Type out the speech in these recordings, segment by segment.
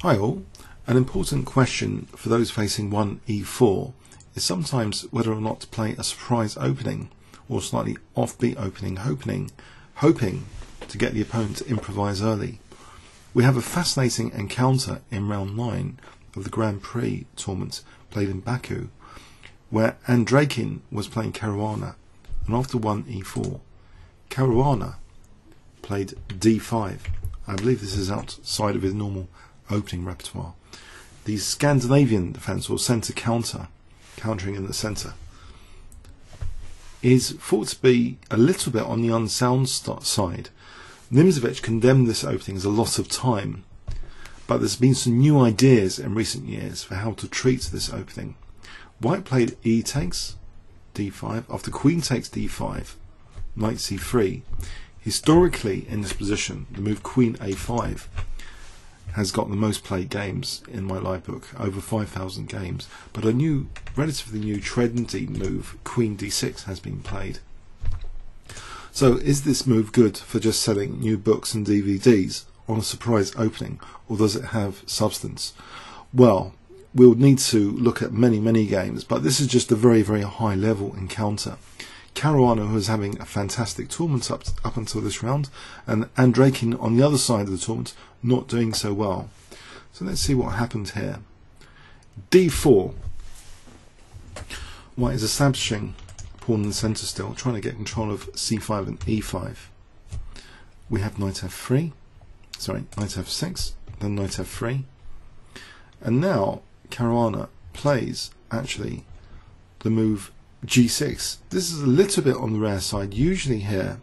Hi all. An important question for those facing 1e4 is sometimes whether or not to play a surprise opening or slightly offbeat opening, hoping to get the opponent to improvise early. We have a fascinating encounter in round 9 of the Grand Prix tournament played in Baku, where Andreikin was playing Caruana, and after 1e4, Caruana played d5. I believe this is outside of his normal opening repertoire. The Scandinavian defence, or centre countering in the centre, is thought to be a little bit on the unsound side. Nc3 condemned this opening as a loss of time, but there's been some new ideas in recent years for how to treat this opening. White played e takes d5, after queen takes d5, knight c3. Historically in this position, the move queen a5 has got the most played games in my live book, over 5,000 games, but a relatively new trendy move, queen d6, has been played. So is this move good for just selling new books and DVDs on a surprise opening, or does it have substance? Well, we'll need to look at many games, but this is just a very high level encounter. Caruana, who is having a fantastic tournament up until this round, and Andreikin on the other side of the tournament not doing so well. So let's see what happened here. d4. White is establishing pawn in the centre still, trying to get control of c5 and e5. We have knight f3, sorry, knight f6, then knight f3, and now Caruana plays actually the move g6. This is a little bit on the rare side. Usually here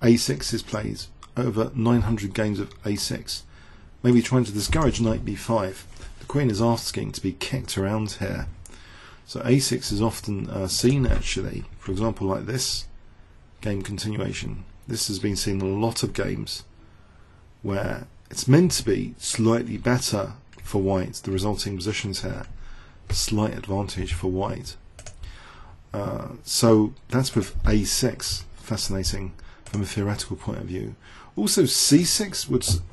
a6 is played, over 900 games of a6, maybe trying to discourage knight b5. The queen is asking to be kicked around here, so a6 is often seen actually, for example like this game continuation. This has been seen in a lot of games where it's meant to be slightly better for white, the resulting positions here, slight advantage for white. So that's with a6, fascinating from a theoretical point of view. Also c6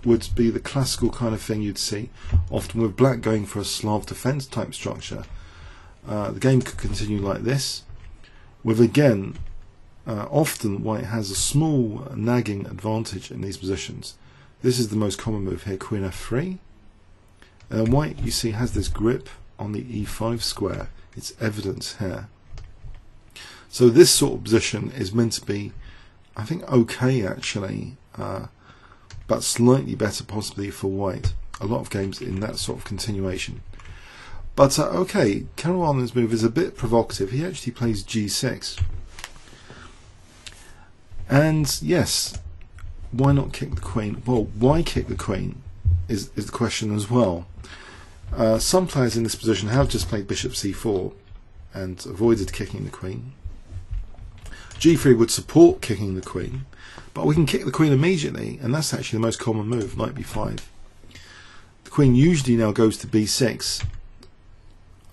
would be the classical kind of thing you'd see, often with black going for a Slav defense type structure. The game could continue like this, with again, often white has a small nagging advantage in these positions. This is the most common move here, queen f3. And white, you see, has this grip on the e5 square. It's evident here. So this sort of position is meant to be, I think, okay actually, but slightly better possibly for white. A lot of games in that sort of continuation. But okay, Caruana's move is a bit provocative. He actually plays g6. And yes, why not kick the queen? Well, why kick the queen is the question as well. Some players in this position have just played bishop c4 and avoided kicking the queen. g3 would support kicking the queen, but we can kick the queen immediately, and that's actually the most common move, knight b5. The queen usually now goes to b6.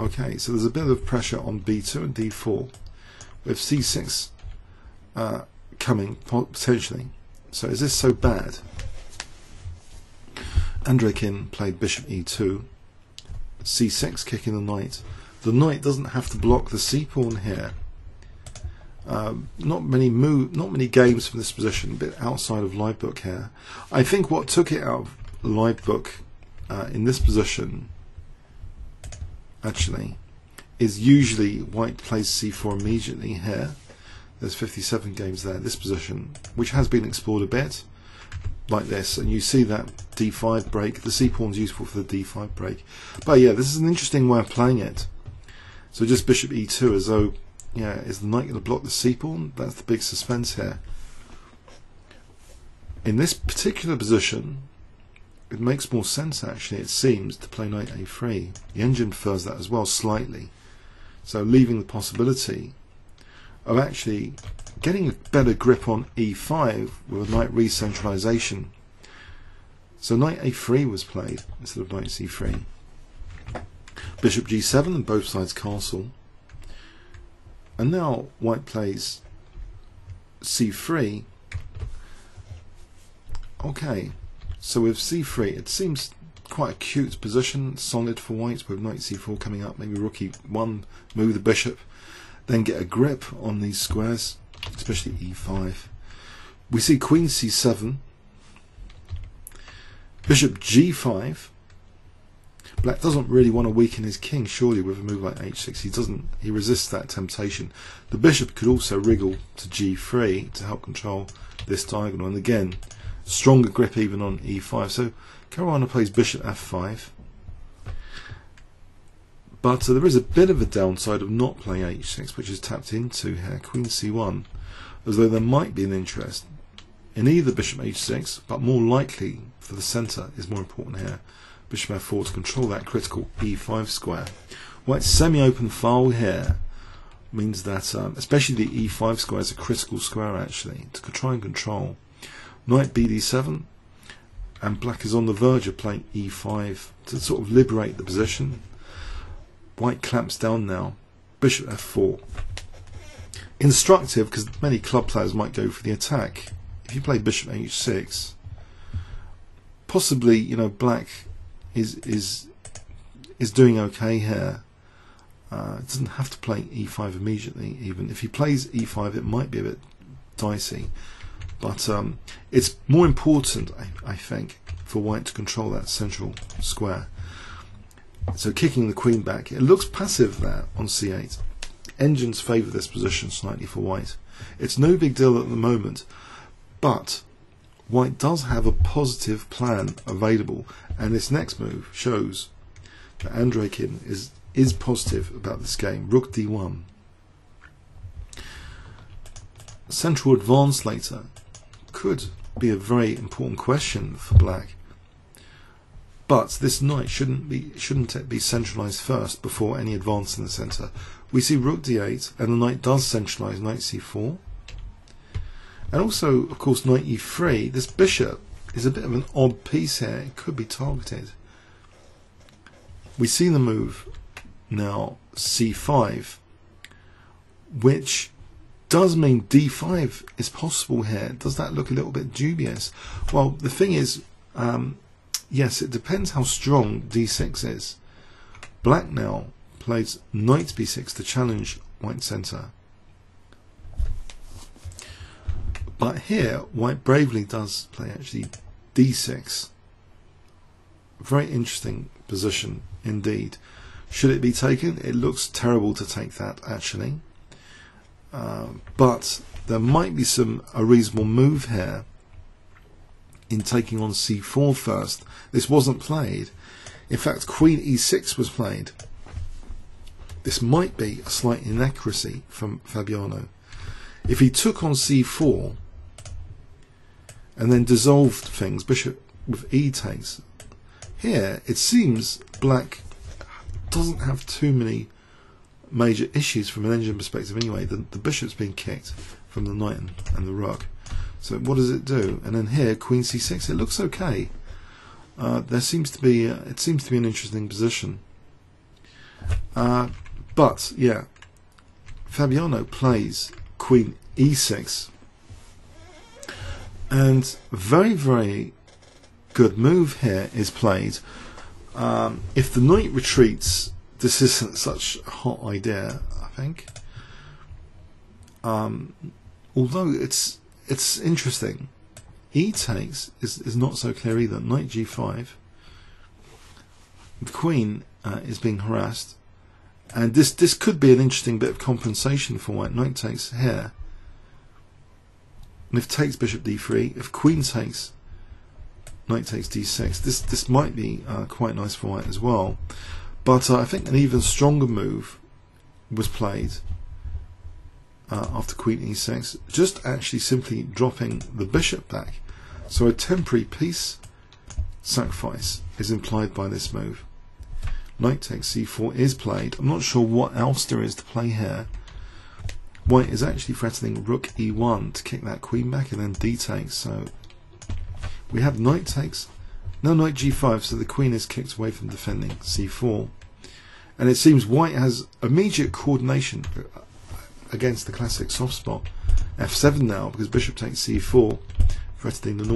Okay, so there's a bit of pressure on b2 and d4, with c6 coming potentially. So is this so bad? Andreikin played bishop e2, c6 kicking the knight. The knight doesn't have to block the c-pawn here. Not many games from this position, a bit outside of live book here. I think what took it out of live book in this position actually is usually white plays c4 immediately here. There's 57 games there, this position, which has been explored a bit like this, and you see that d5 break. The c-pawn's useful for the d5 break, but yeah, this is an interesting way of playing it. So just bishop e2, as though, yeah, is the knight going to block the c-pawn? That's the big suspense here. In this particular position, it makes more sense actually, it seems, to play knight a3. The engine prefers that as well, slightly. So leaving the possibility of actually getting a better grip on e5 with a knight recentralization. So knight a3 was played instead of knight c3. Bishop g7 and both sides castle. And now white plays c3. Okay, so with c3 it seems quite a cute position, solid for white, with knight c4 coming up, maybe rook e1, move the bishop, then get a grip on these squares, especially e5. We see queen c7, bishop g5. Black doesn't really want to weaken his king, surely, with a move like h6. He resists that temptation. The bishop could also wriggle to g3 to help control this diagonal, and again, stronger grip even on e5. So Caruana plays bishop f5, but there is a bit of a downside of not playing h6, which is tapped into here. Queen c1, as though there might be an interest in either bishop h6, but more likely for the centre is more important here. Bishop f4 to control that critical e5 square. White's semi-open file here means that, especially the e5 square is a critical square actually, to try and control. Knight bd7, and black is on the verge of playing e5 to sort of liberate the position. White clamps down now. Bishop f4. Instructive, because many club players might go for the attack. If you play bishop h6, possibly, you know, black is doing okay here. It doesn't have to play e5 immediately. Even if he plays e5, it might be a bit dicey, but it's more important, I think, for white to control that central square. So kicking the queen back, it looks passive there on c8. Engines favour this position slightly for white. It's no big deal at the moment, but white does have a positive plan available, and this next move shows that Andreikin is positive about this game. Rook d1. Central advance later could be a very important question for black, but this knight shouldn't be centralized first before any advance in the center. We see rook d8, and the knight does centralize. Knight c4, and also, of course, knight e3. This bishop is a bit of an odd piece here. It could be targeted. We see the move now c5, which does mean d5 is possible here. Does that look a little bit dubious? Well, the thing is, yes, it depends how strong d6 is. Black now plays knight b6 to challenge white center. But here, white bravely does play actually d6. Very interesting position indeed. Should it be taken? It looks terrible to take that actually. But there might be a reasonable move here in taking on c4 first. This wasn't played. In fact, queen e6 was played. This might be a slight inaccuracy from Fabiano. If he took on c4 and then dissolved things, bishop with e takes, here it seems black doesn't have too many major issues from an engine perspective anyway. The bishop's being kicked from the knight and the rook. So what does it do? And then here, queen c6, it looks okay. There seems to be it seems to be an interesting position. But yeah, Fabiano plays queen e6, and very, very good move here is played. If the knight retreats, this isn't such a hot idea, I think. Although it's interesting. E takes is not so clear either. Knight g5. The queen is being harassed, and this could be an interesting bit of compensation for white. Knight takes here, and if takes bishop d3, if queen takes, knight takes d6. This might be quite nice for white as well. But I think an even stronger move was played after queen e6, just actually simply dropping the bishop back. So a temporary piece sacrifice is implied by this move. Knight takes c4 is played. I'm not sure what else there is to play here. White is actually threatening rook e1 to kick that queen back, and then d takes. So we have knight takes, no, knight g5, so the queen is kicked away from defending c4. And it seems white has immediate coordination against the classic soft spot f7 now, because bishop takes c4, threatening the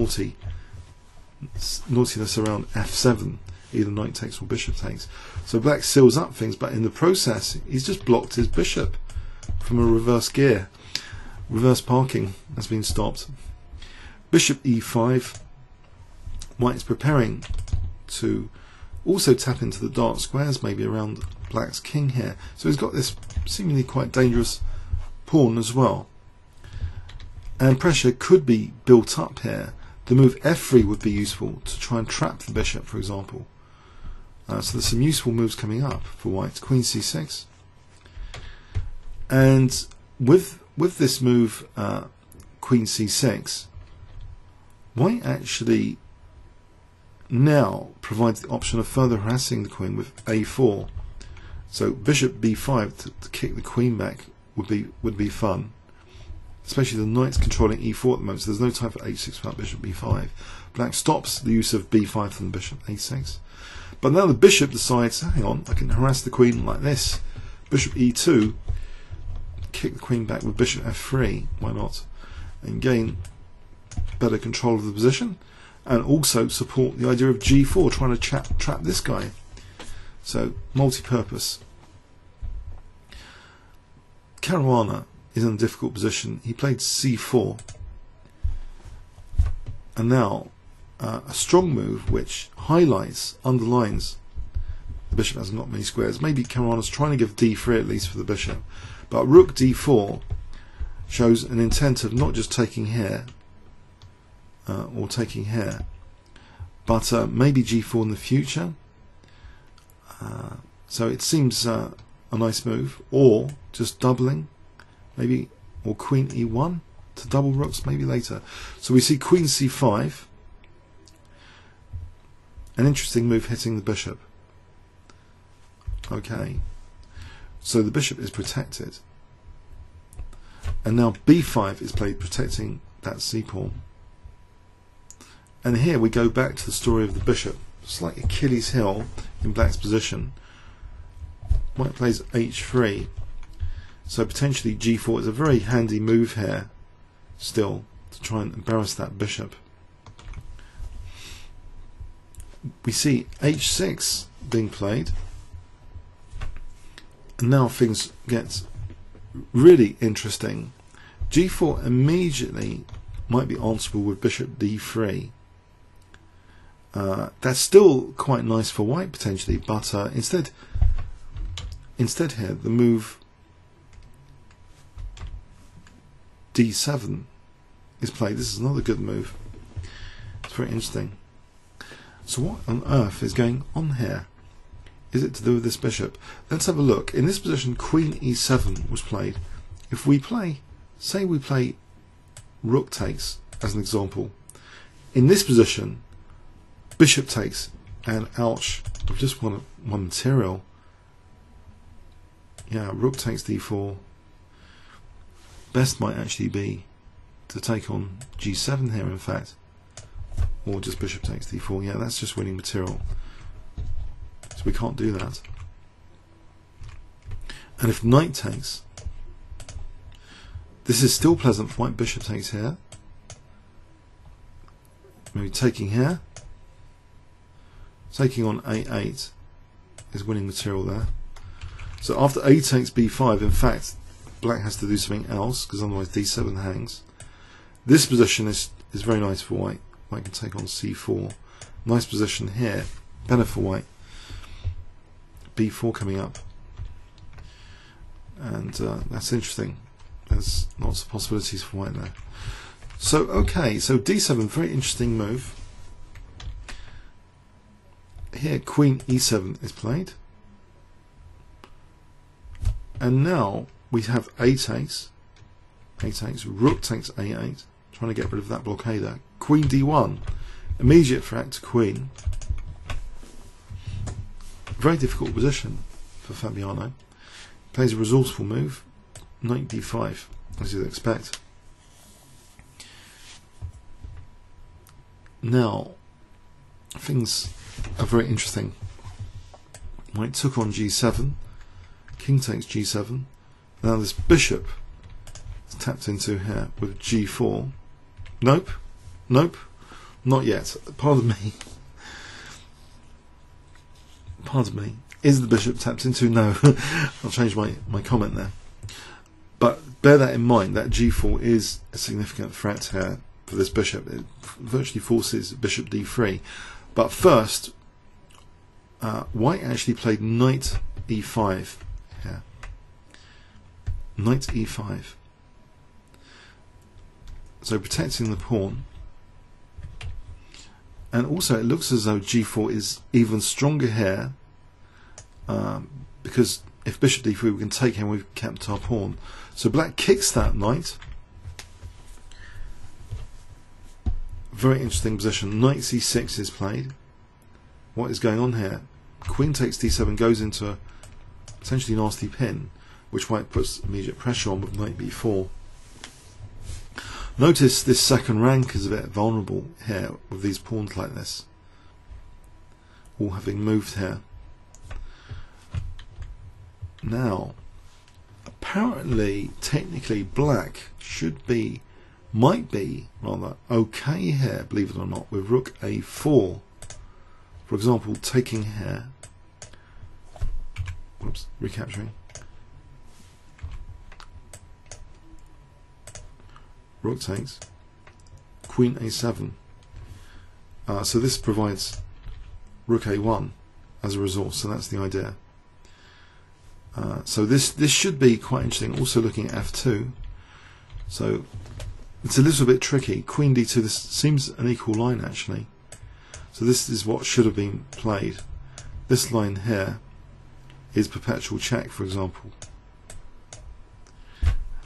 naughtiness around f7. either knight takes or bishop takes. So black seals up things, but in the process he's just blocked his bishop from a reverse gear. Reverse parking has been stopped. Bishop e5. White's preparing to also tap into the dark squares, maybe around black's king here. So he's got this seemingly quite dangerous pawn as well. And pressure could be built up here. The move f3 would be useful to try and trap the bishop, for example. So there's some useful moves coming up for white. Queen c6. And with this move, Queen c6, white actually now provides the option of further harassing the queen with a4. So bishop b5 to kick the queen back would be fun. Especially the knight's controlling e4 at the moment, so there's no time for h6 without bishop b5. Black stops the use of b5 from the bishop a6. But now the bishop decides, hang on, I can harass the queen like this. Bishop e2, kick the queen back with bishop f3, why not? And gain better control of the position, and also support the idea of g4, trying to trap this guy. So, multi-purpose. Caruana is in a difficult position. He played c4, and now a strong move which highlights, underlines the bishop hasn't got many squares. Maybe Caruana's trying to give d3 at least for the bishop, but rook d4 shows an intent of not just taking here or taking here, but maybe g4 in the future. So it seems a nice move, or just doubling, maybe, or queen e1 to double rooks, maybe later. So we see queen c5, an interesting move hitting the bishop. Okay, so the bishop is protected, and now b5 is played, protecting that c-pawn. And here we go back to the story of the bishop. It's like Achilles' heel in black's position. White plays h3, so potentially g4 is a very handy move here still to try and embarrass that bishop. We see h6 being played, and now things get really interesting. g4 immediately might be answerable with bishop d3. That's still quite nice for white potentially, but instead here the move d7 is played. This is another good move. It's very interesting. So what on earth is going on here? Is it to do with this bishop? Let's have a look. In this position, queen e7 was played. If we play, say we play rook takes as an example, in this position bishop takes, and ouch, we've just won material. Yeah, rook takes d4. Best might actually be to take on g7 here, in fact, or just bishop takes d4. Yeah, that's just winning material, so we can't do that. And if knight takes, this is still pleasant for white. Bishop takes here, maybe taking here, taking on a8 is winning material there. So after a takes b5, in fact, black has to do something else, because otherwise d7 hangs. This position is very nice for white. White can take on c4. Nice position here, better for white. b4 coming up, and that's interesting. There's lots of possibilities for white there. So okay, so d7, very interesting move. Here queen e7 is played, and now we have a takes, rook takes a8, trying to get rid of that blockader. Queen d1, immediate threat to queen. Very difficult position for Fabiano. Plays a resourceful move, knight d5, as you'd expect. Now things are very interesting. White took on g7, king takes g7. Now this bishop is tapped into here with g4. Nope, not yet. Pardon me. pardon me, is the bishop tapped into? No. I'll change my comment there. But bear that in mind, that g4 is a significant threat here for this bishop. It virtually forces bishop d3. But first, white actually played knight e5 here. Knight e5. So protecting the pawn. And also it looks as though g4 is even stronger here, because if bishop d3 we can take him, we've kept our pawn. So black kicks that knight. Very interesting position. Knight c6 is played. What is going on here? Queen takes d7 goes into a potentially nasty pin, which white puts immediate pressure on with knight b4. Notice this second rank is a bit vulnerable here with these pawns like this, all having moved here. Now, apparently, technically, black might be rather okay here, believe it or not, with rook a4. For example, taking here, whoops, recapturing. Rook takes, queen a7. So this provides rook a1 as a resource, so that's the idea. So this should be quite interesting. Also looking at f2, so it's a little bit tricky. Queen d2, this seems an equal line actually. So this is what should have been played. This line here is perpetual check, for example.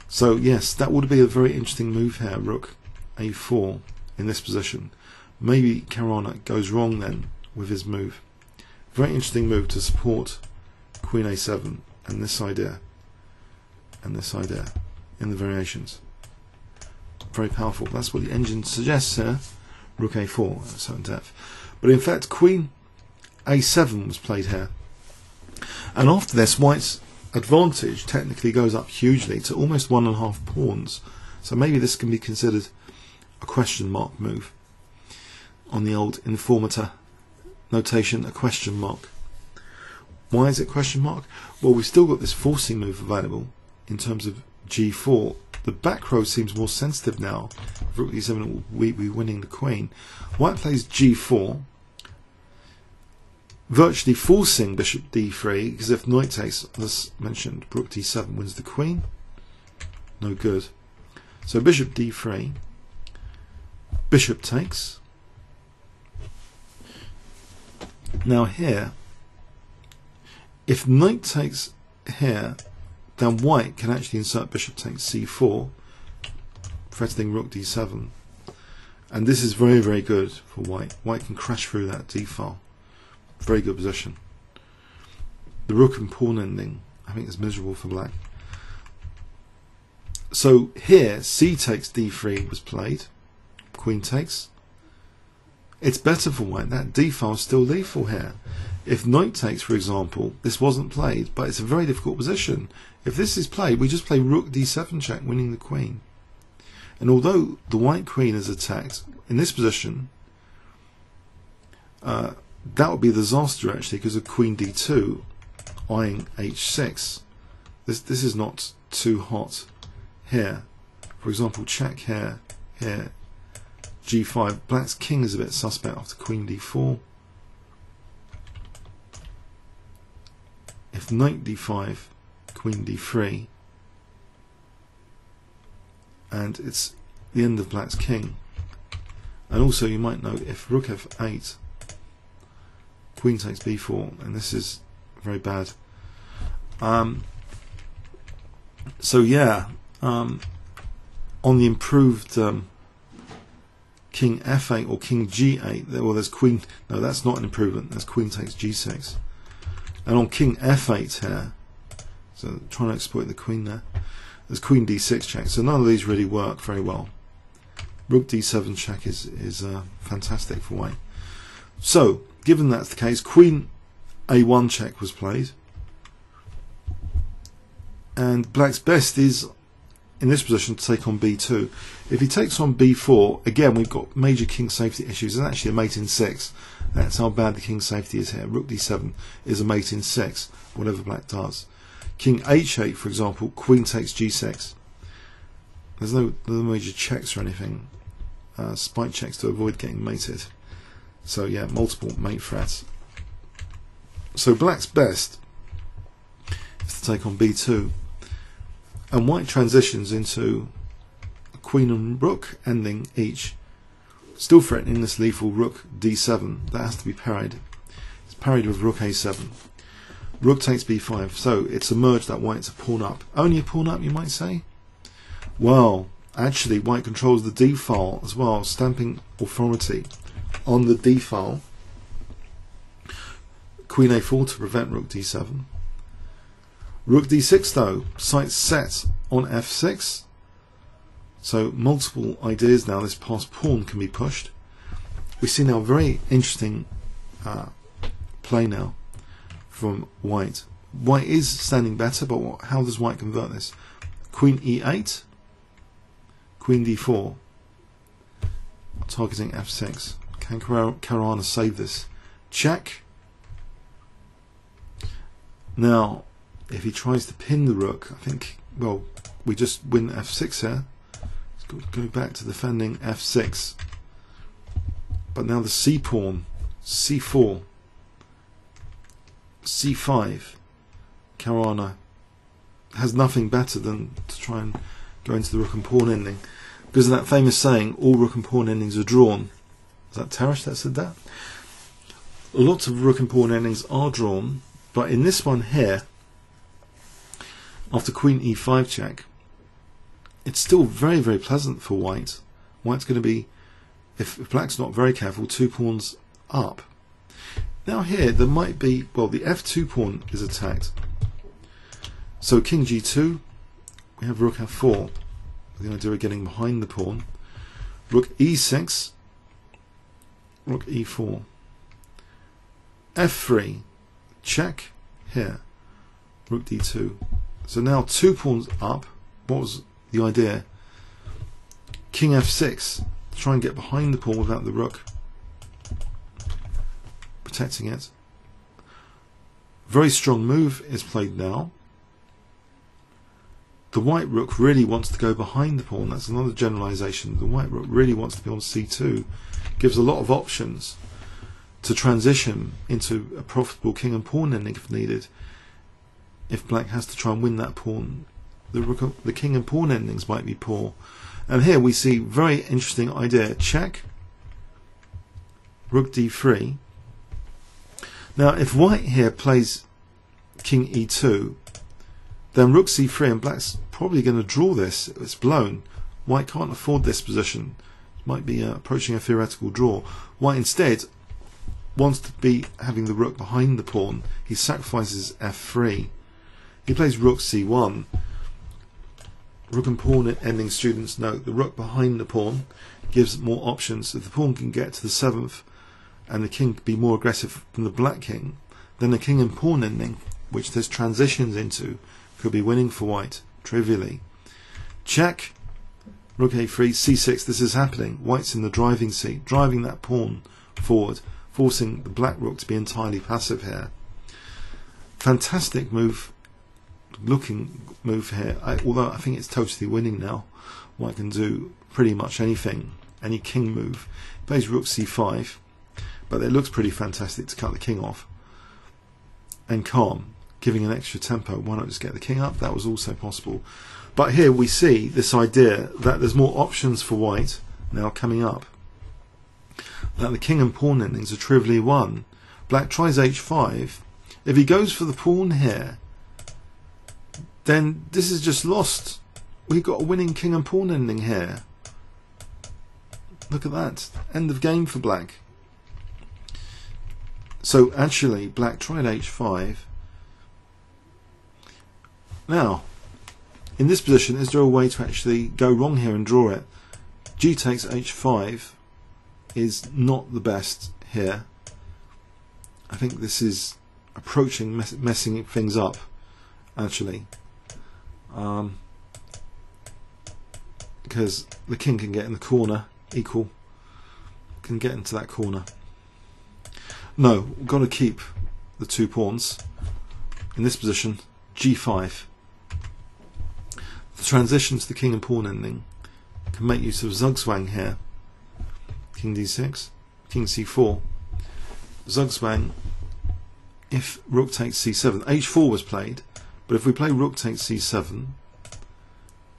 So yes, that would be a very interesting move here, rook a4 in this position. Maybe Caruana goes wrong then with his move. Very interesting move to support queen a7 and this idea in the variations. Very powerful. That's what the engine suggests here. Rook a4 at a certain depth. But in fact, queen a7 was played here. And after this, white's advantage technically goes up hugely to almost 1.5 pawns. So maybe this can be considered a question mark move. On the old informator notation, a question mark. Why is it question mark? Well, we've still got this forcing move available in terms of g4. The back row seems more sensitive now. Rook d7 will be winning the queen. White plays g4, virtually forcing bishop d3, because if knight takes, as mentioned, rook d7 wins the queen. No good. So bishop d3, bishop takes. Now here, if knight takes here, then white can actually insert bishop takes c4, threatening rook d7. And this is very, very good for white. White can crash through that d file. Very good position. The rook and pawn ending, I think, is miserable for black. So here, c takes d3 was played. Queen takes. It's better for white. That d file is still lethal here. If knight takes, for example, this wasn't played, but it's a very difficult position. If this is played, we just play rook d7 check, winning the queen. And although the white queen is attacked, in this position, that would be a disaster actually, because of queen d2 eyeing h6. This is not too hot here. For example, check here, here, g5. Black's king is a bit suspect after queen d4. If knight d5, queen d3, and it's the end of black's king. And also you might note, if rook f8, queen takes b4, and this is very bad. So yeah, on the improved king f8 or king g8, well, there's queen, no, that's not an improvement, there's queen takes g6. And on king f8 here, so trying to exploit the queen there, there's queen d6 check. So none of these really work very well. Rook d7 check is fantastic for white. So given that's the case, queen a1 check was played, and black's best is in this position to take on b2. If he takes on b4, again we've got major king safety issues. There's actually a mate in 6. That's how bad the king safety is here. Rook d7 is a mate in 6, whatever black does. King h8, for example, queen takes g6. There's no major checks or anything. Spike checks to avoid getting mated. So yeah, multiple mate threats. So black's best is to take on b2. And white transitions into queen and rook, ending each. Still threatening this lethal rook d7. That has to be parried. It's parried with rook a7. Rook takes b5. So it's emerged that white's a pawn up. Only a pawn up, you might say? Well, actually, white controls the d file as well, stamping authority on the d file. Queen a4 to prevent rook d7. Rook d6 though, sights set on f6. So multiple ideas now. This passed pawn can be pushed. We see now a very interesting play now from white. White is standing better, but how does white convert this? Queen e8, queen d4, targeting f6. Can Caruana save this? Check. Now, if he tries to pin the rook, I think, well, we just win f6 here. Let's go back to defending f6. But now the c pawn, c4, c5. Caruana has nothing better than to try and go into the rook and pawn ending. Because of that famous saying, all rook and pawn endings are drawn. Is that Tarish that said that? Lots of rook and pawn endings are drawn, but in this one here, after queen e5 check, it's still very, very pleasant for white. White's going to be, if black's not very careful, 2 pawns up. Now here, there might be, well, the f2 pawn is attacked. So king g2, we have rook f4. The idea of getting behind the pawn. Rook e6, rook e4. f3, check here. Rook d2. So now 2 pawns up. What was the idea? King f6. Try and get behind the pawn without the rook protecting it. Very strong move is played now. The white rook really wants to go behind the pawn. That's another generalization. The white rook really wants to be on c2. Gives a lot of options to transition into a profitable king and pawn ending if needed. If black has to try and win that pawn, the king and pawn endings might be poor. And here we see very interesting idea. Check. Rook d3. Now if white here plays king e2, then rook c3 and black's probably going to draw this. It's blown. White can't afford this position. It might be approaching a theoretical draw. White instead wants to be having the rook behind the pawn. He sacrifices f3. He plays rook c1. Rook and pawn ending students note the rook behind the pawn gives more options. If the pawn can get to the 7th and the king can be more aggressive than the black king, then the king and pawn ending, which this transitions into, could be winning for white, trivially. Check. Rook a3, c6, this is happening. White's in the driving seat, driving that pawn forward, forcing the black rook to be entirely passive here. Fantastic move, looking move here, although I think it's totally winning now. White can do pretty much anything, any king move. He plays rook c5, but it looks pretty fantastic to cut the king off. And calm, giving an extra tempo. Why not just get the king up? That was also possible. But here we see this idea that there's more options for white now coming up. That the king and pawn endings are trivially won. Black tries h5. If he goes for the pawn here, then this is just lost. We've got a winning king and pawn ending here. Look at that. End of game for black. So actually, black tried h5. Now, in this position, is there a way to actually go wrong here and draw it? G takes h5 is not the best here. I think this is approaching messing things up, actually. because the king can get in the corner, equal, can get into that corner. No, we've got to keep the 2 pawns in this position, g5. The transition to the king and pawn ending can make use of Zugzwang here. King d6, king c4, Zugzwang. If rook takes c7, h4 was played, but if we play rook takes c7,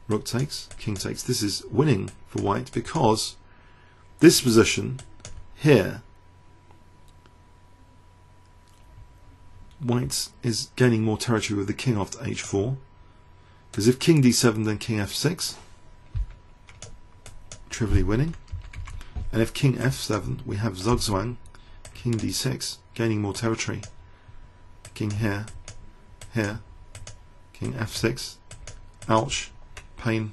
rook takes, king takes, this is winning for white, because this position here, white is gaining more territory with the king after h4, because if king d7 then king f6, trivially winning, and if king f7 we have Zugzwang, king d6, gaining more territory, king here, here, king f6, ouch, pain,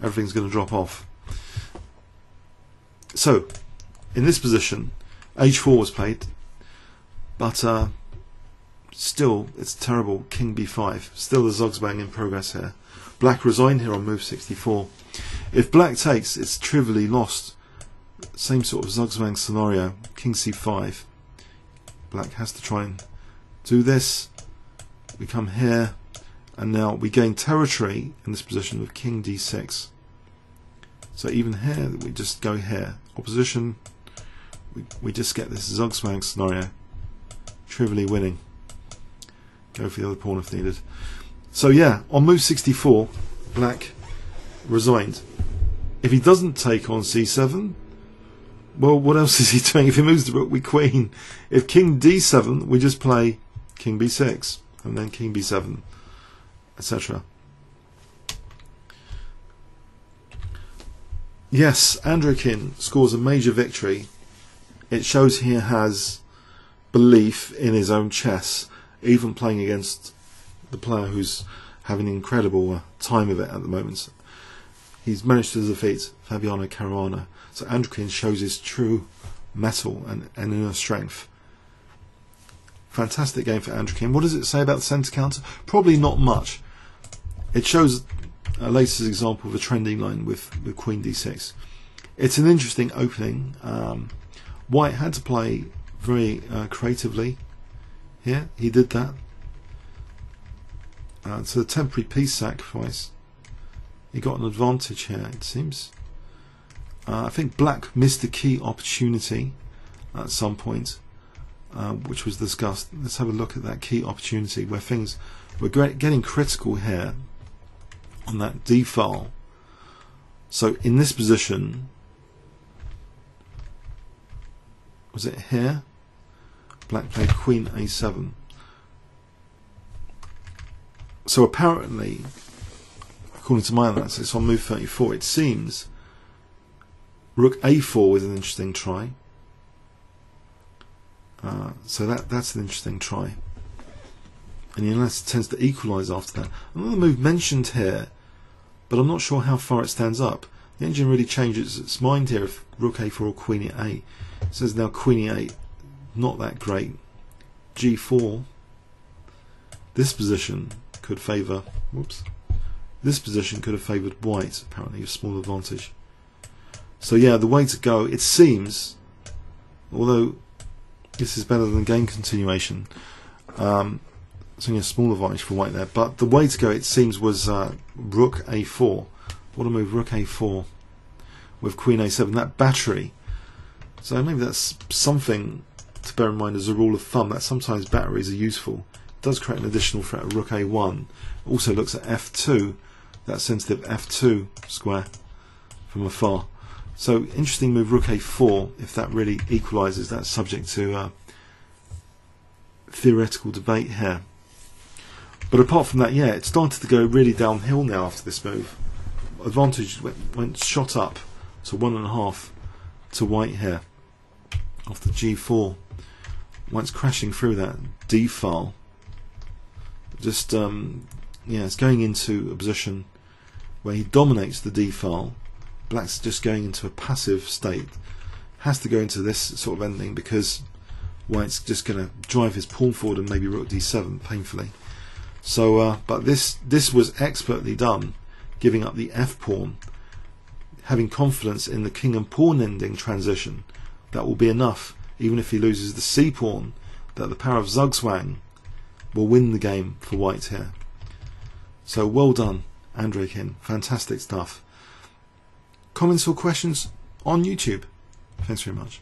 everything's going to drop off. So in this position h4 was played, but still it's terrible. King b5, still the Zugzwang in progress here. Black resign here on move 64. If black takes, it's trivially lost. Same sort of Zugzwang scenario. King c5, black has to try and do this. We come here, and now we gain territory in this position with king d6. So even here, we just go here. Opposition, we just get this Zugzwang scenario. Trivially winning. Go for the other pawn if needed. So yeah, on move 64, black resigned. If he doesn't take on c7, well, what else is he doing? If he moves the rook, we queen. If king d7, we just play king b6, and then king b7, etc. Yes, Andreikin scores a major victory. It shows he has belief in his own chess, even playing against the player who's having an incredible time of it at the moment. He's managed to defeat Fabiano Caruana. So Andreikin shows his true mettle and inner strength. Fantastic game for Andreikin. What does it say about the centre counter? Probably not much. It shows a latest example of a trending line with queen d6. It's an interesting opening. White had to play very creatively here. He did that. So the temporary piece sacrifice. He got an advantage here, it seems. I think black missed a key opportunity at some point, which was discussed. Let's have a look at that key opportunity where things were getting critical here on that d file. So in this position, was it here? Black played queen a7. So apparently, according to my analysis on move 34, it seems rook a4 was an interesting try. So that's an interesting try. And the analysis tends to equalise after that. Another move mentioned here, but I'm not sure how far it stands up. The engine really changes its mind here if rook a4 or queen e8. It says now queen e8, not that great. g4. This position could favour. Whoops. This position could have favoured white. Apparently, a small advantage. So yeah, the way to go. It seems, although this is better than game continuation, it's only a small advantage for white there. But the way to go, it seems, was rook a4. What a move! Rook a4 with queen a7. That battery. So maybe that's something to bear in mind as a rule of thumb, that sometimes batteries are useful. It does create an additional threat of rook a1. Also looks at f2, that sensitive f2 square from afar. So interesting move rook a4. If that really equalises, that's subject to theoretical debate here. But apart from that, yeah, it started to go really downhill now after this move. Advantage went shot up to 1.5 to white here after g4. White's crashing through that d file. Just yeah, it's going into a position where he dominates the d file. Black's just going into a passive state. Has to go into this sort of ending because white's just going to drive his pawn forward and maybe rook d7 painfully. So, but this was expertly done, giving up the f pawn having confidence in the king and pawn ending transition, that will be enough, even if he loses the c pawn, that the power of Zugzwang will win the game for white here. So well done, Andreikin, fantastic stuff. Comments or questions on YouTube? Thanks very much.